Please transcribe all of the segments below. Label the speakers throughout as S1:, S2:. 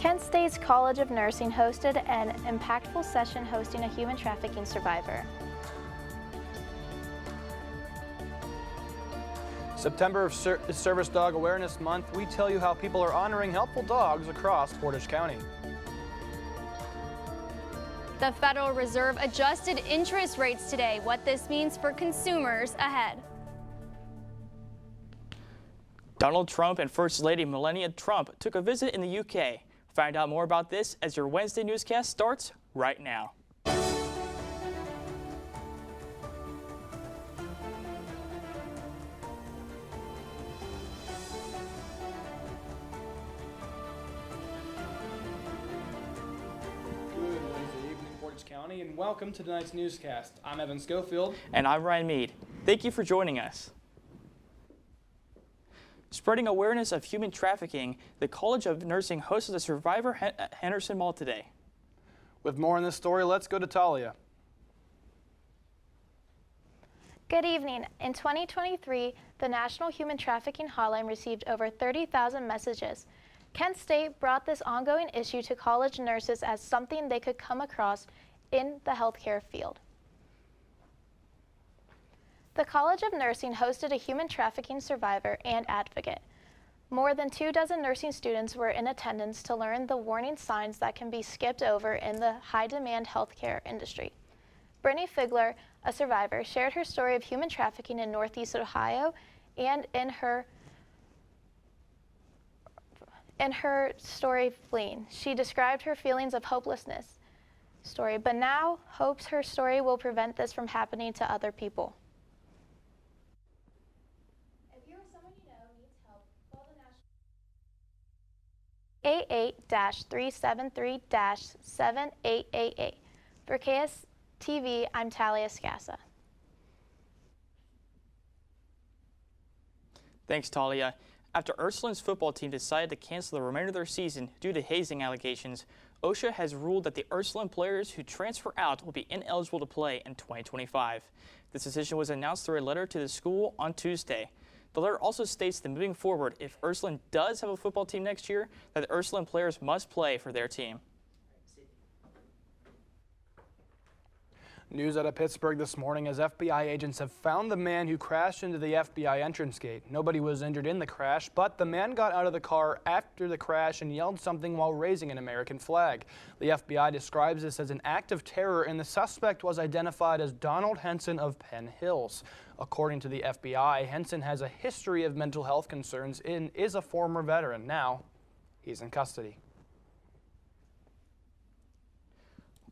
S1: Kent State's College of Nursing hosted an impactful session hosting a human trafficking survivor.
S2: September is Service Dog Awareness Month. We tell you how people are honoring helpful dogs across Portage County.
S3: The Federal Reserve adjusted interest rates today. What this means for consumers ahead.
S4: Donald Trump and First Lady Melania Trump took a visit in the UK. Find out more about this as your Wednesday newscast starts right now.
S2: County, and welcome to tonight's newscast. I'm Evan Schofield.
S4: And I'm Ryan Mead. Thank you for joining us. Spreading awareness of human trafficking, the College of Nursing hosted a survivor at Henderson Mall today.
S2: With more on this story, let's go to Talia.
S1: Good evening. In 2023, the National Human Trafficking Hotline received over 30,000 messages. Kent State brought this ongoing issue to college nurses as something they could come across in the healthcare field. The College of Nursing hosted a human trafficking survivor and advocate. More than 24 nursing students were in attendance to learn the warning signs that can be skipped over in the high-demand healthcare industry. Brittany Figler, a survivor, shared her story of human trafficking in Northeast Ohio, and in her story, Fleeing, she described her feelings of hopelessness. But now hopes her story will prevent this from happening to other people. If you or someone you know needs help, call the National 88-373-7888. For KSTV, I'm Talia Scassa.
S4: Thanks, Talia. After Ursuline's football team decided to cancel the remainder of their season due to hazing allegations, OSHA has ruled that the Ursuline players who transfer out will be ineligible to play in 2025. This decision was announced through a letter to the school on Tuesday. The letter also states that moving forward, if Ursuline does have a football team next year, that the Ursuline players must play for their team.
S2: News out of Pittsburgh this morning as FBI agents have found the man who crashed into the FBI entrance gate. Nobody was injured in the crash, but the man got out of the car after the crash and yelled something while raising an American flag. The FBI describes this as an act of terror, and the suspect was identified as Donald Henson of Penn Hills. According to the FBI, Henson has a history of mental health concerns and is a former veteran. Now, he's in custody.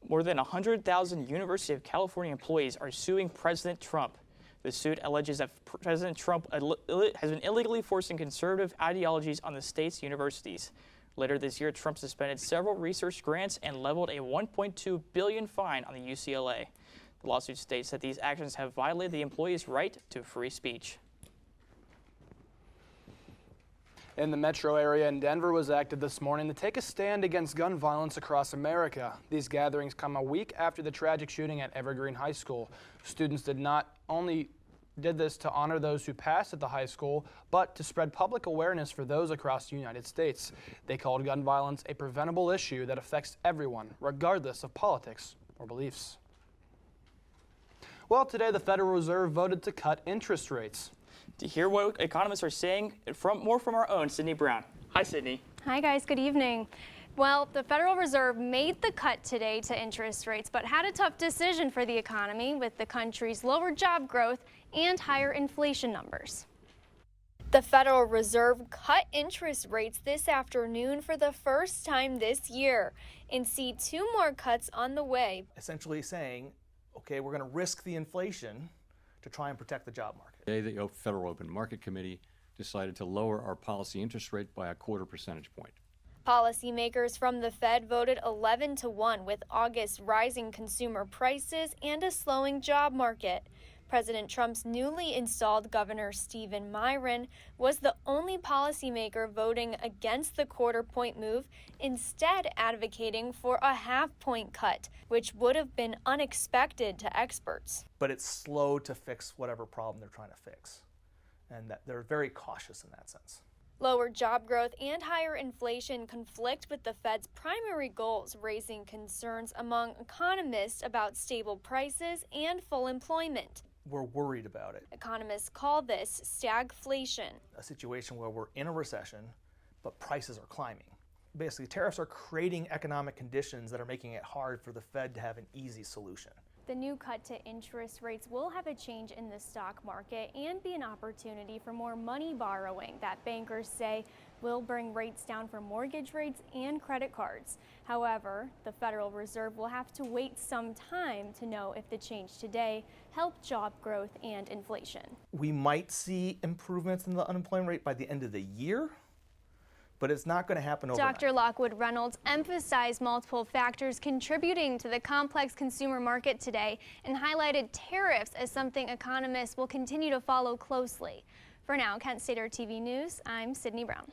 S4: More than 100,000 University of California employees are suing President Trump. The suit alleges that President Trump has been illegally forcing conservative ideologies on the state's universities. Later this year, Trump suspended several research grants and leveled a $1.2 billion fine on the UCLA. The lawsuit states that these actions have violated the employees' right to free speech.
S2: In the metro area in Denver was active this morning to take a stand against gun violence across America. These gatherings come a week after the tragic shooting at Evergreen High School. Students did this to honor those who passed at the high school, but to spread public awareness for those across the United States. They called gun violence a preventable issue that affects everyone, regardless of politics or beliefs. Well, today the Federal Reserve voted to cut interest rates.
S4: To hear what economists are saying, more from our own Sydney Brown. Hi, Sydney.
S3: Hi, guys. Good evening. Well, the Federal Reserve made the cut today to interest rates, but had a tough decision for the economy with the country's lower job growth and higher inflation numbers. The Federal Reserve cut interest rates this afternoon for the first time this year and see 2 more cuts on the way.
S5: Essentially saying, okay, we're going to risk the inflation to try and protect the job market.
S6: Today, the Federal Open Market Committee decided to lower our policy interest rate by a 1/4 percentage point.
S3: Policymakers from the Fed voted 11-1 with August rising consumer prices and a slowing job market. President Trump's newly installed Governor Stephen Miron was the only policymaker voting against the 1/4 point move, instead advocating for a 1/2 point cut, which would have been unexpected to experts.
S5: But it's slow to fix whatever problem they're trying to fix, and that they're very cautious in that sense.
S3: Lower job growth and higher inflation conflict with the Fed's primary goals, raising concerns among economists about stable prices and full employment.
S5: We're worried about it.
S3: Economists call this stagflation.
S5: A situation where we're in a recession, but prices are climbing. Basically, tariffs are creating economic conditions that are making it hard for the Fed to have an easy solution.
S3: The new cut to interest rates will have a change in the stock market and be an opportunity for more money borrowing that bankers say will bring rates down for mortgage rates and credit cards. However, the Federal Reserve will have to wait some time to know if the change today helped job growth and inflation.
S5: We might see improvements in the unemployment rate by the end of the year, but it's not going to happen overnight.
S3: Dr. Lockwood Reynolds emphasized multiple factors contributing to the complex consumer market today and highlighted tariffs as something economists will continue to follow closely. For now, Kent Stater TV News, I'm Sydney Brown.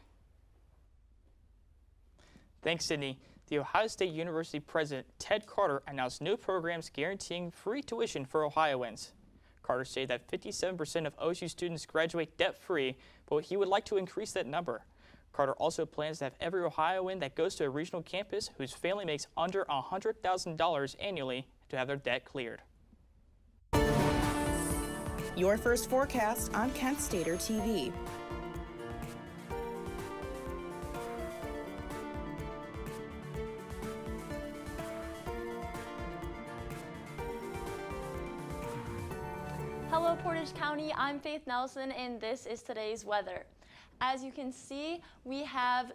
S4: Thanks, Sydney. The Ohio State University president, Ted Carter, announced new programs guaranteeing free tuition for Ohioans. Carter stated that 57% of OSU students graduate debt-free, but he would like to increase that number. Carter also plans to have every Ohioan that goes to a regional campus whose family makes under $100,000 annually to have their debt cleared.
S7: Your first forecast on Kent Stater TV.
S8: Hello Portage County, I'm Faith Nelson and this is today's weather. As you can see, we have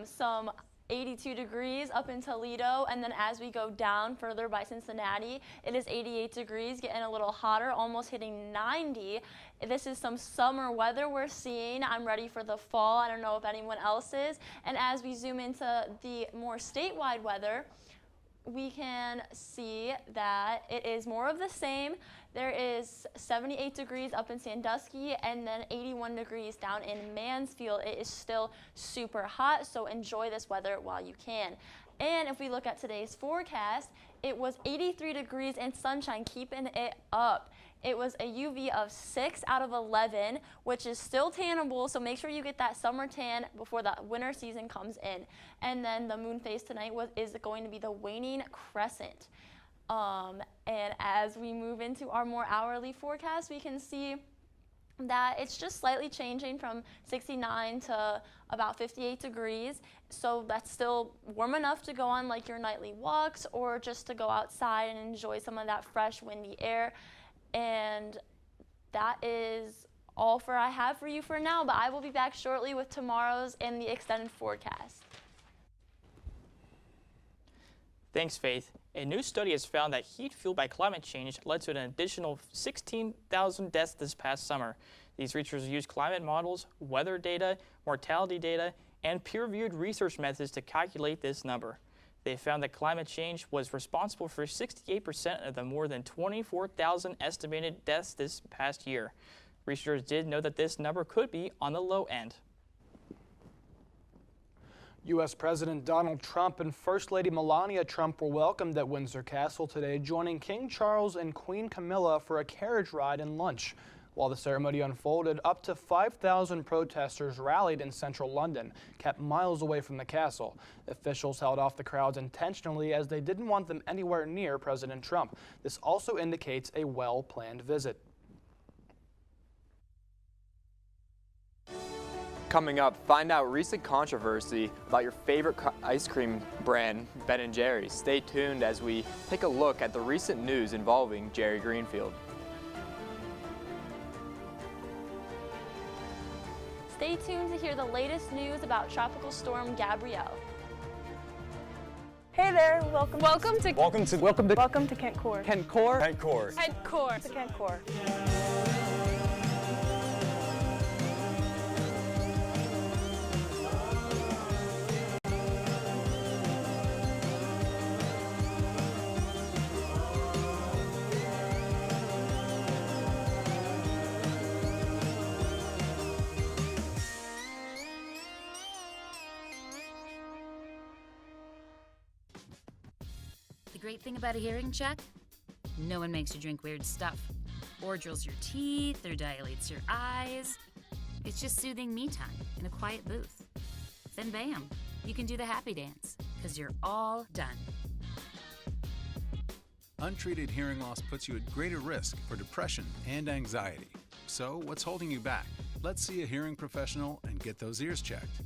S8: some 82 degrees up in Toledo, and then as we go down further by Cincinnati, it is 88 degrees, getting a little hotter, almost hitting 90. This is some summer weather we're seeing. I'm ready for the fall. I don't know if anyone else is. And as we zoom into the more statewide weather, we can see that it is more of the same. There is 78 degrees up in Sandusky and then 81 degrees down in Mansfield. It is still super hot, so enjoy this weather while you can. And if we look at today's forecast, it was 83 degrees and sunshine, keeping it up. It was a UV of 6 out of 11, which is still tannable, so make sure you get that summer tan before the winter season comes in. And then the moon phase tonight is going to be the waning crescent. And as we move into our more hourly forecast, we can see that it's just slightly changing from 69 to about 58 degrees. So that's still warm enough to go on like your nightly walks or just to go outside and enjoy some of that fresh windy air. And that is all I have for you for now, but I will be back shortly with tomorrow's and the extended forecast.
S4: Thanks, Faith. A new study has found that heat fueled by climate change led to an additional 16,000 deaths this past summer. These researchers used climate models, weather data, mortality data, and peer-reviewed research methods to calculate this number. They found that climate change was responsible for 68% of the more than 24,000 estimated deaths this past year. Researchers did note that this number could be on the low end.
S2: U.S. President Donald Trump and First Lady Melania Trump were welcomed at Windsor Castle today, joining King Charles and Queen Camilla for a carriage ride and lunch. While the ceremony unfolded, up to 5,000 protesters rallied in central London, kept miles away from the castle. Officials held off the crowds intentionally as they didn't want them anywhere near President Trump. This also indicates a well-planned visit.
S9: Coming up, find out recent controversy about your favorite ice cream brand, Ben & Jerry's. Stay tuned as we take a look at the recent news involving Jerry Greenfield.
S8: Stay tuned to hear the latest news about Tropical Storm Gabrielle.
S10: Hey there, welcome to
S9: Kent
S10: Core.
S9: Kent Core.
S10: To Kent Core.
S11: The great thing about a hearing check? No one makes you drink weird stuff, or drills your teeth, or dilates your eyes. It's just soothing me time in a quiet booth. Then bam, you can do the happy dance, because you're all done.
S12: Untreated hearing loss puts you at greater risk for depression and anxiety. So what's holding you back? Let's see a hearing professional and get those ears checked.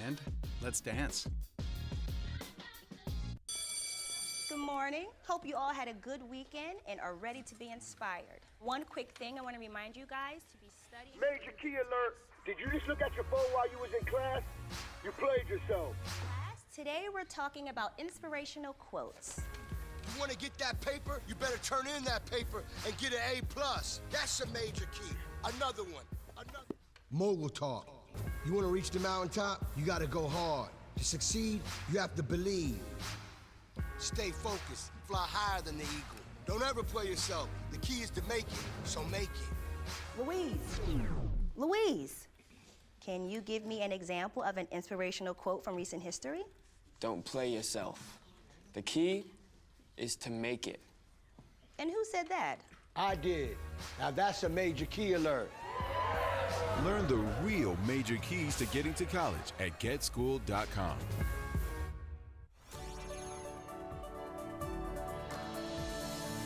S12: And let's dance.
S13: Good morning. Hope you all had a good weekend and are ready to be inspired. One quick thing I want to remind you guys to be studying.
S14: Major key alert. Did you just look at your phone while you was in class? You played yourself.
S13: Today we're talking about inspirational quotes.
S15: You want to get that paper? You better turn in that paper and get an A+. That's a major key. Another one. Mogul talk. You want to reach the mountaintop? You got to go hard. To succeed, you have to believe. Stay focused. Fly higher than the eagle. Don't ever play yourself. The key is to make it, so make it.
S13: Louise, can you give me an example of an inspirational quote from recent history?
S16: Don't play yourself. The key is to make it.
S13: And who said that?
S15: I did. Now that's a major key alert.
S12: Learn the real major keys to getting to college at getschool.com.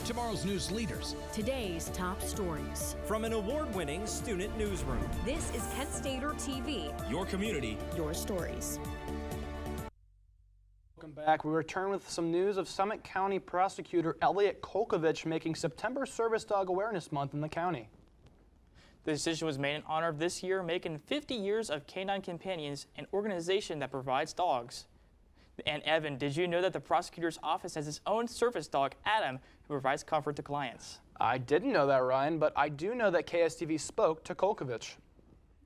S17: Tomorrow's news leaders.
S18: Today's top stories.
S17: From an award-winning student newsroom.
S18: This is Kent Stater TV.
S17: Your community.
S18: Your stories.
S2: Welcome back. We return with some news of Summit County Prosecutor Elliot Kolkovich making September Service Dog Awareness Month in the county.
S4: The decision was made in honor of this year making 50 years of Canine Companions, an organization that provides dogs. And Evan, did you know that the prosecutor's office has its own service dog, Adam, who provides comfort to clients?
S2: I didn't know that, Ryan, but I do know that KSTV spoke to Kolkovich.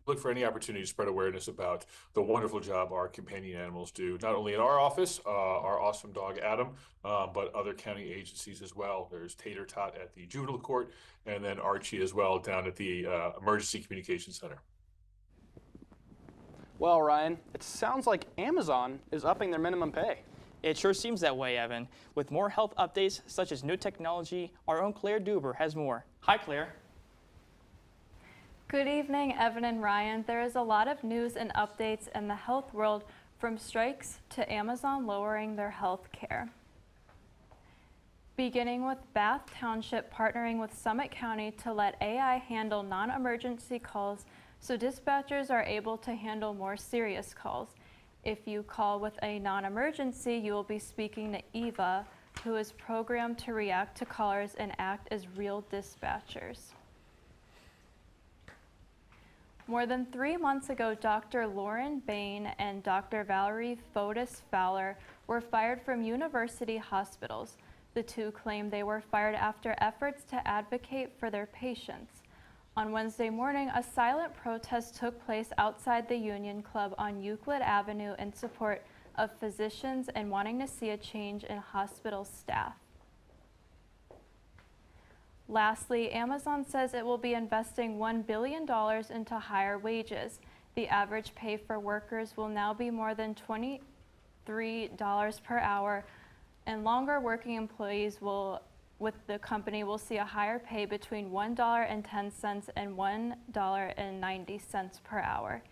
S19: Look for any opportunity to spread awareness about the wonderful job our companion animals do, not only in our office, our awesome dog Adam, but other county agencies as well. There's Tater Tot at the juvenile court, and then Archie as well down at the emergency communication center.
S2: Well, Ryan, it sounds like Amazon is upping their minimum pay.
S4: It sure seems that way, Evan. With more health updates such as new technology, our own Claire Duber has more. Hi, Claire.
S20: Good evening, Evan and Ryan. There is a lot of news and updates in the health world, from strikes to Amazon lowering their health care. Beginning with Bath Township partnering with Summit County to let AI handle non-emergency calls so dispatchers are able to handle more serious calls. If you call with a non-emergency, you will be speaking to Eva, who is programmed to react to callers and act as real dispatchers. More than 3 months ago, Dr. Lauren Bain and Dr. Valerie Fotis Fowler were fired from university hospitals. The two claimed they were fired after efforts to advocate for their patients. On Wednesday morning, a silent protest took place outside the Union Club on Euclid Avenue in support of physicians and wanting to see a change in hospital staff. Lastly, Amazon says it will be investing $1 billion into higher wages. The average pay for workers will now be more than $23 per hour, and longer working employees with the company will see a higher pay between $1.10 and $1.90 per hour.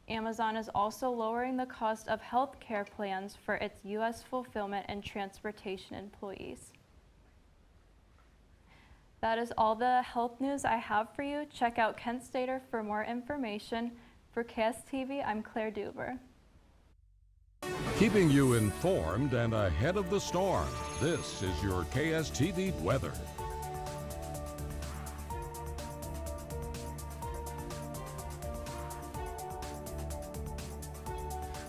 S20: Amazon is also lowering the cost of health care plans for its U.S. fulfillment and transportation employees. That is all the health news I have for you. Check out Kent Stater for more information. For KSTV, I'm Claire Duber.
S21: Keeping you informed and ahead of the storm, this is your KSTV weather.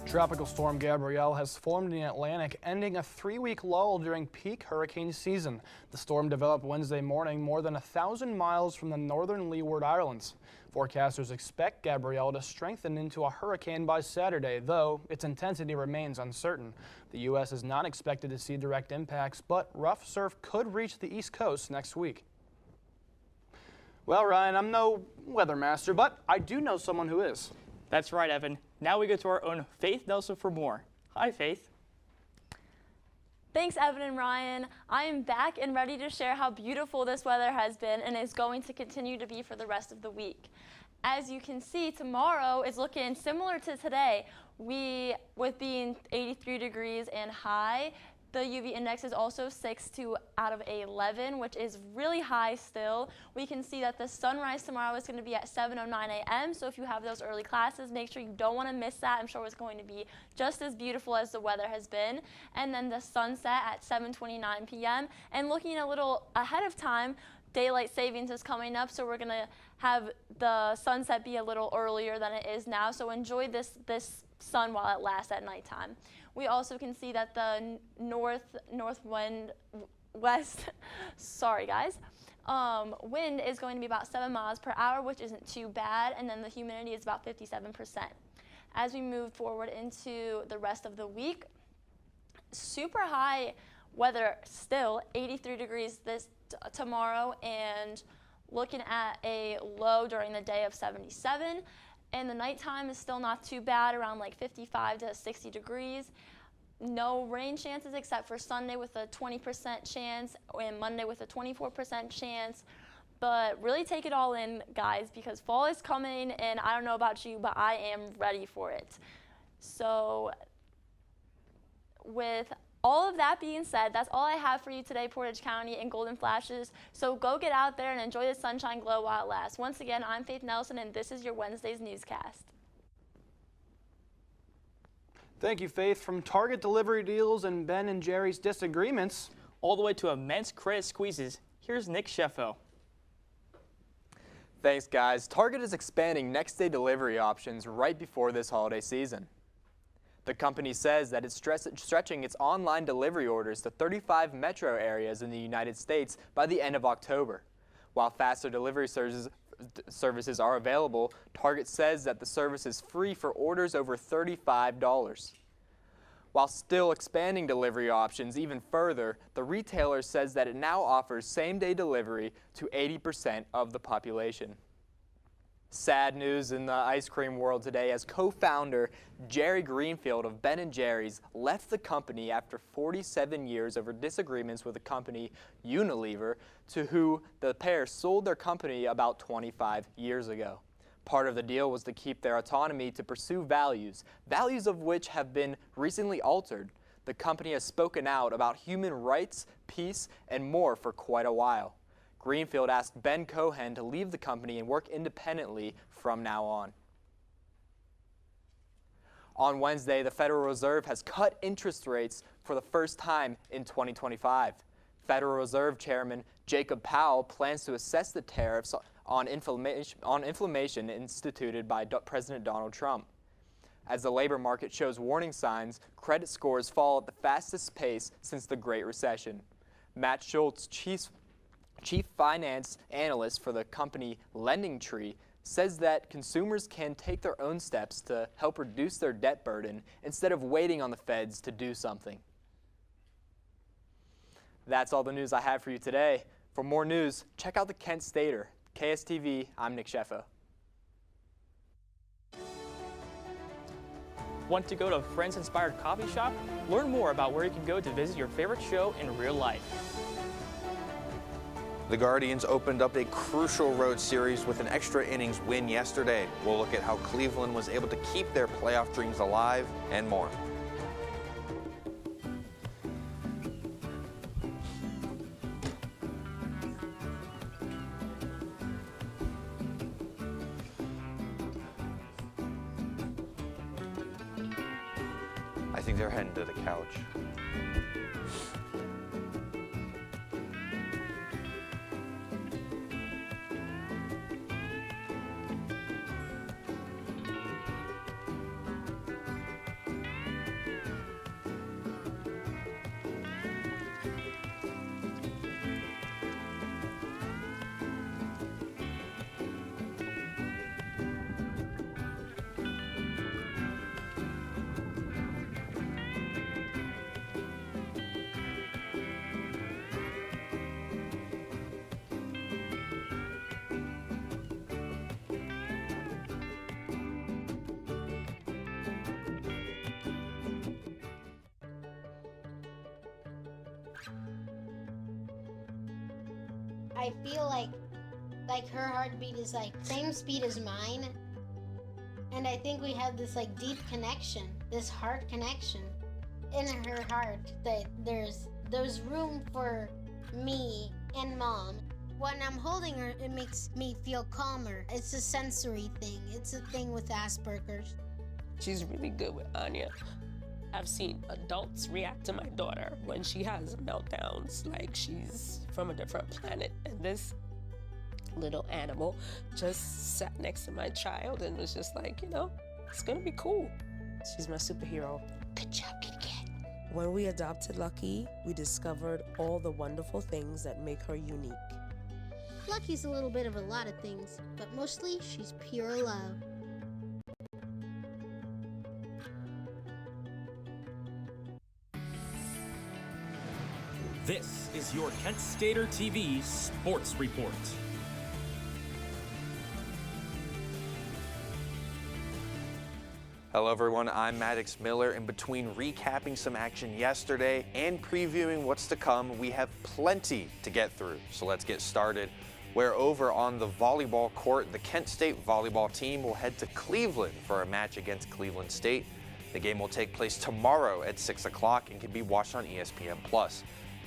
S2: Tropical storm Gabrielle has formed in the Atlantic, ending a 3-week lull during peak hurricane season. The storm developed Wednesday morning more than 1,000 miles from the northern Leeward Islands. Forecasters expect Gabrielle to strengthen into a hurricane by Saturday, though its intensity remains uncertain. The U.S. is not expected to see direct impacts, but rough surf could reach the East Coast next week. Well, Ryan, I'm no weather master, but I do know someone who is.
S4: That's right, Evan. Now we go to our own Faith Nelson for more. Hi, Faith.
S8: Thanks, Evan and Ryan. I am back and ready to share how beautiful this weather has been and is going to continue to be for the rest of the week. as you can see, tomorrow is looking similar to today. With being 83 degrees and high, the UV index is also 6 out of 11, which is really high still. We can see that the sunrise tomorrow is going to be at 7:09 a.m. So if you have those early classes, make sure you don't want to miss that. I'm sure it's going to be just as beautiful as the weather has been. And then the sunset at 7:29 p.m. And looking a little ahead of time, daylight savings is coming up, so we're going to have the sunset be a little earlier than it is now. So enjoy this sun while it lasts at nighttime. We also can see that the northwest, sorry guys, wind is going to be about 7 miles per hour, which isn't too bad, and then the humidity is about 57%. As we move forward into the rest of the week, super high weather still, 83 degrees tomorrow, and looking at a low during the day of 77. And the nighttime is still not too bad, around like 55 to 60 degrees. No rain chances except for Sunday with a 20% chance and Monday with a 24% chance. But really take it all in, guys, because fall is coming, and I don't know about you, but I am ready for it. So with all of that being said, that's all I have for you today, Portage County and Golden Flashes. So go get out there and enjoy the sunshine glow while it lasts. Once again, I'm Faith Nelson, and this is your Wednesday's newscast.
S2: Thank you, Faith. From Target delivery deals and Ben & Jerry's disagreements,
S4: all the way to immense credit squeezes, here's Nick Shefo.
S9: Thanks, guys. Target is expanding next-day delivery options right before this holiday season. The company says that it's stretching its online delivery orders to 35 metro areas in the United States by the end of October. While faster delivery services are available, Target says that the service is free for orders over $35. While still expanding delivery options even further, the retailer says that it now offers same-day delivery to 80% of the population. Sad news in the ice cream world today as co-founder Jerry Greenfield of Ben & Jerry's left the company after 47 years over disagreements with the company Unilever, to who the pair sold their company about 25 years ago. Part of the deal was to keep their autonomy to pursue values of which have been recently altered. The company has spoken out about human rights, peace, and more for quite a while. Greenfield asked Ben Cohen to leave the company and work independently from now on. On Wednesday, the Federal Reserve has cut interest rates for the first time in 2025. Federal Reserve Chairman Jacob Powell plans to assess the tariffs on inflation instituted by President Donald Trump. As the labor market shows warning signs, credit scores fall at the fastest pace since the Great Recession. Matt Schultz, Chief Finance Analyst for the company LendingTree, says that consumers can take their own steps to help reduce their debt burden instead of waiting on the feds to do something. That's all the news I have for you today. For more news, check out the Kent Stater. KSTV, I'm Nick Shefo.
S4: Want to go to a Friends-inspired coffee shop? Learn more about where you can go to visit your favorite show in real life.
S1: The Guardians opened up a crucial road series with an extra innings win yesterday. We'll look at how Cleveland was able to keep their playoff dreams alive and more. I think they're heading to the couch.
S22: I feel like
S6: Like her heartbeat is like same speed as mine. And I think we have this like deep connection, this heart connection in her heart, that there's room for me and Mom. When I'm holding her, it makes me feel calmer. It's a sensory thing. It's a thing with Asperger's.
S22: She's really good with Anya. I've seen adults react to my daughter when she has meltdowns, like she's from a different planet. And this little animal just sat next to my child and was just like, you know, it's gonna be cool. She's my superhero.
S6: Good job, kitty cat.
S23: When we adopted Lucky, we discovered all the wonderful things that make her unique.
S6: Lucky's a little bit of a lot of things, but mostly she's pure love.
S17: This is your Kent Stater TV Sports Report.
S1: Hello everyone, I'm Maddox Miller. In between recapping some action yesterday and previewing what's to come, we have plenty to get through. So let's get started. Where over on the volleyball court, the Kent State volleyball team will head to Cleveland for a match against Cleveland State. The game will take place tomorrow at 6 o'clock and can be watched on ESPN+.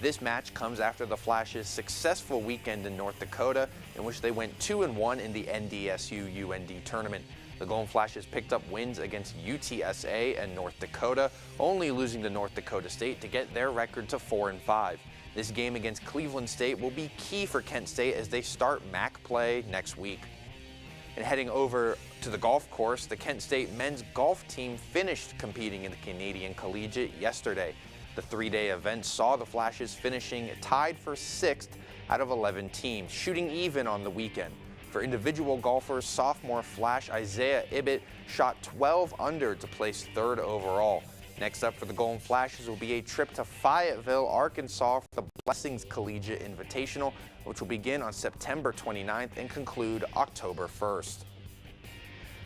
S1: This match comes after the Flash's successful weekend in North Dakota, in which they went 2-1 in the NDSU-UND tournament. The Golden Flashes picked up wins against UTSA and North Dakota, only losing to North Dakota State to get their record to 4-5. This game against Cleveland State will be key for Kent State as they start MAC play next week. And heading over to the golf course, the Kent State men's golf team finished competing in the Canadian Collegiate yesterday. The three-day event saw the Flashes finishing tied for 6th out of 11 teams, shooting even on the weekend. For individual golfers, sophomore Flash Isaiah Ibbett shot 12 under to place 3rd overall. Next up for the Golden Flashes will be a trip to Fayetteville, Arkansas for the Blessings Collegiate Invitational, which will begin on September 29th and conclude October 1st.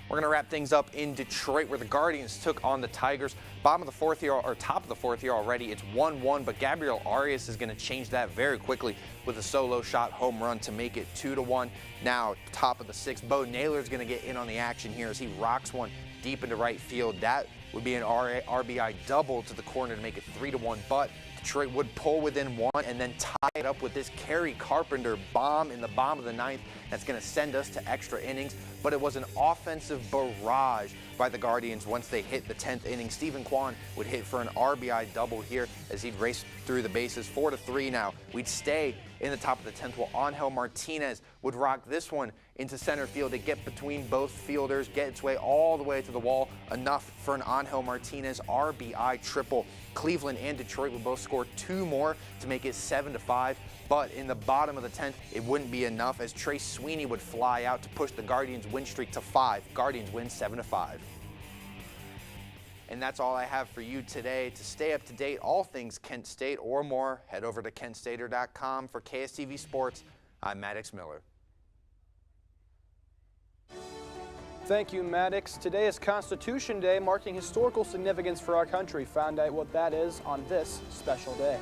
S1: We're going to wrap things up in Detroit, where the Guardians took on the Tigers. Bottom of the 4th here, or top of the 4th here already. It's 1-1, but Gabriel Arias is going to change that very quickly with a solo shot home run to make it 2-1. Now, top of the 6th, Bo Naylor's going to get in on the action here as he rocks one deep into right field. That would be an RBI double to the corner to make it 3-1, but Detroit would pull within 1 and then tie it up with this Kerry Carpenter bomb in the bottom of the 9th. That's going to send us to extra innings, but it was an offensive barrage by the Guardians once they hit the 10th inning. Stephen Kwan would hit for an RBI double here as he'd race through the bases. 4-3 now. We'd stay in the top of the 10th while Angel Martinez would rock this one into center field to get between both fielders, get its way all the way to the wall. Enough for an Angel Martinez RBI triple. Cleveland and Detroit would both score 2 more to make it 7-5. But in the bottom of the 10th, it wouldn't be enough as Trace Sweeney would fly out to push the Guardians' win streak to 5. Guardians win 7-5. And that's all I have for you today. To stay up to date, all things Kent State or more, head over to KentStater.com. For KSTV Sports, I'm Maddox Miller.
S2: Thank you, Maddox. Today is Constitution Day, marking historical significance for our country. Find out what that is on this special day.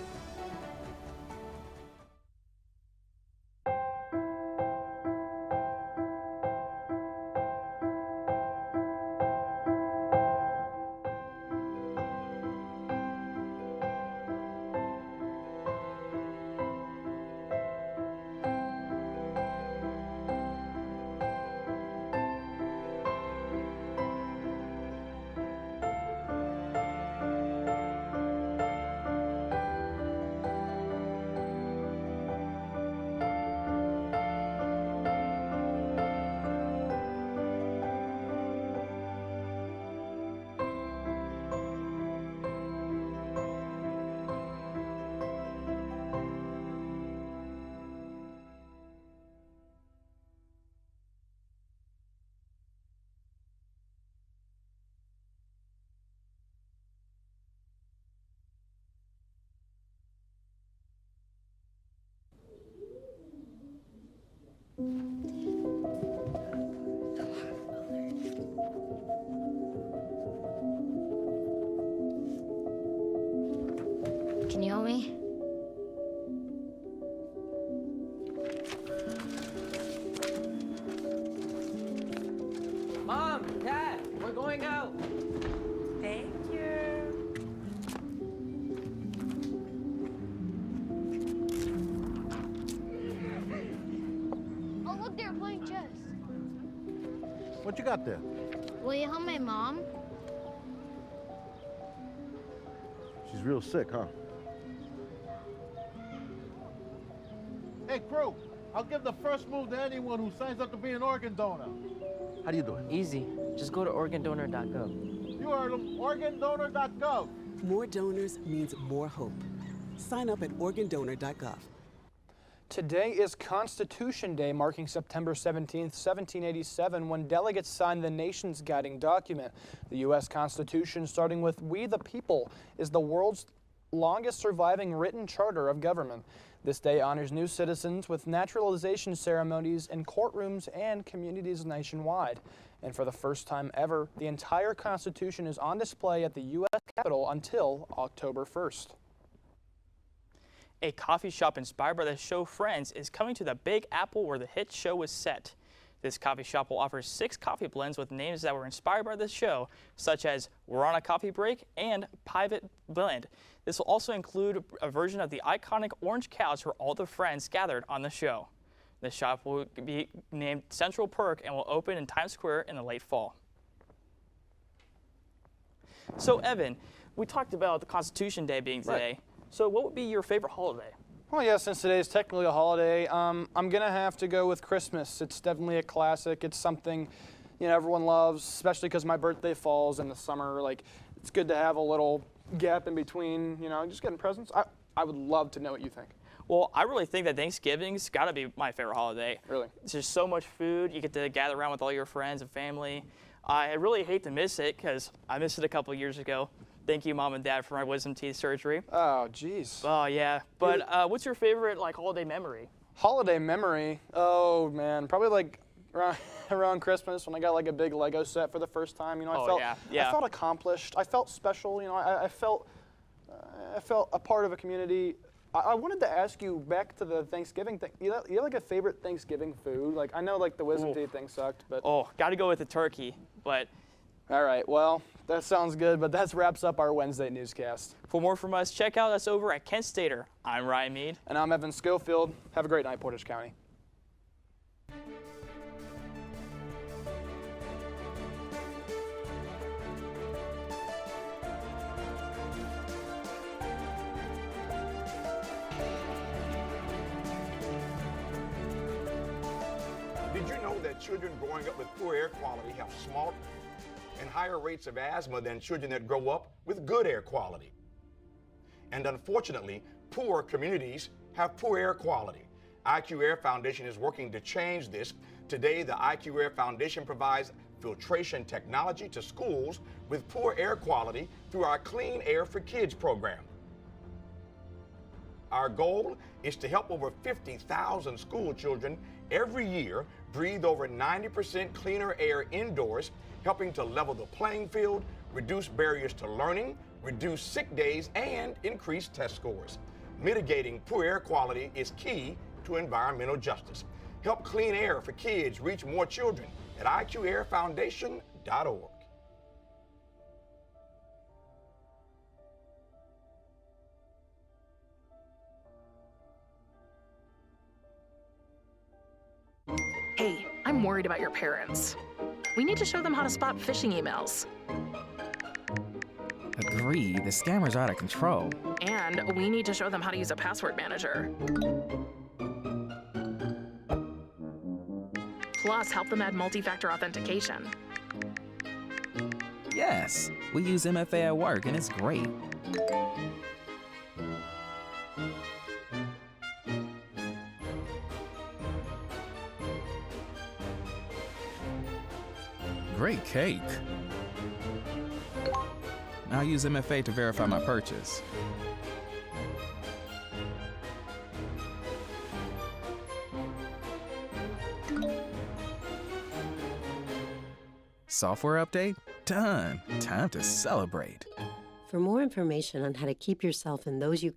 S6: Can you help me?
S3: What you got there?
S6: Will you help my mom?
S3: She's real sick, huh? Hey, crew, I'll give the first move to anyone who signs up to be an organ donor. How do you do it?
S5: Easy. Just go to organdonor.gov.
S3: You heard them, organdonor.gov.
S7: More donors means more hope. Sign up at organdonor.gov.
S2: Today is Constitution Day, marking September 17th, 1787, when delegates signed the nation's guiding document. The U.S. Constitution, starting with "We the People," is the world's longest surviving written charter of government. This day honors new citizens with naturalization ceremonies in courtrooms and communities nationwide. And for the first time ever, the entire Constitution is on display at the U.S. Capitol until October 1st.
S4: A coffee shop inspired by the show Friends is coming to the Big Apple where the hit show was set. This coffee shop will offer 6 coffee blends with names that were inspired by the show, such as We're on a Coffee Break and Pivot Blend. This will also include a version of the iconic orange couch where all the friends gathered on the show. The shop will be named Central Perk and will open in Times Square in the late fall. So Evan, we talked about the Constitution Day being today.
S2: Right.
S4: So what would be your favorite holiday?
S2: Well, yeah, since today is technically a holiday, I'm going to have to go with Christmas. It's definitely a classic. It's something, everyone loves, especially because my birthday falls in the summer. Like, it's good to have a little gap in between, just getting presents. I would love to know what you think.
S4: Well, I really think that Thanksgiving's got to be my favorite holiday.
S2: Really?
S4: It's just so much food. You get to gather around with all your friends and family. I really hate to miss it because I missed it a couple years ago. Thank you, Mom and Dad, for my wisdom teeth surgery.
S2: Oh, jeez.
S4: Oh, yeah. But what's your favorite, holiday memory?
S2: Holiday memory? Oh, man. Probably, around Christmas when I got, a big Lego set for the first time. I felt accomplished. I felt special. I felt a part of a community. I wanted to ask you, back to the Thanksgiving thing, you have, a favorite Thanksgiving food? I know, the wisdom teeth thing sucked, but...
S4: Oh, got to go with the turkey, but...
S2: All right, well, that sounds good, but that wraps up our Wednesday newscast.
S4: For more from us, check out us over at Kent Stater. I'm Ryan Mead.
S2: And I'm Evan Schofield. Have a great night, Portage County.
S24: Did you know that children growing up with poor air quality have smaller and higher rates of asthma than children that grow up with good air quality? And unfortunately, poor communities have poor air quality. IQ Air Foundation is working to change this. Today, the IQ Air Foundation provides filtration technology to schools with poor air quality through our Clean Air for Kids program. Our goal is to help over 50,000 school children every year breathe over 90% cleaner air indoors, helping to level the playing field, reduce barriers to learning, reduce sick days, and increase test scores. Mitigating poor air quality is key to environmental justice. Help Clean Air for Kids reach more children at IQAirFoundation.org.
S25: Hey, I'm worried about your parents. We need to show them how to spot phishing emails.
S26: Agree, the scammers are out of control.
S25: And we need to show them how to use a password manager. Plus, help them add multi-factor authentication.
S26: Yes, we use MFA at work and it's great. Great cake. I'll use MFA to verify my purchase. Software update? Done. Time to celebrate.
S27: For more information on how to keep yourself and those you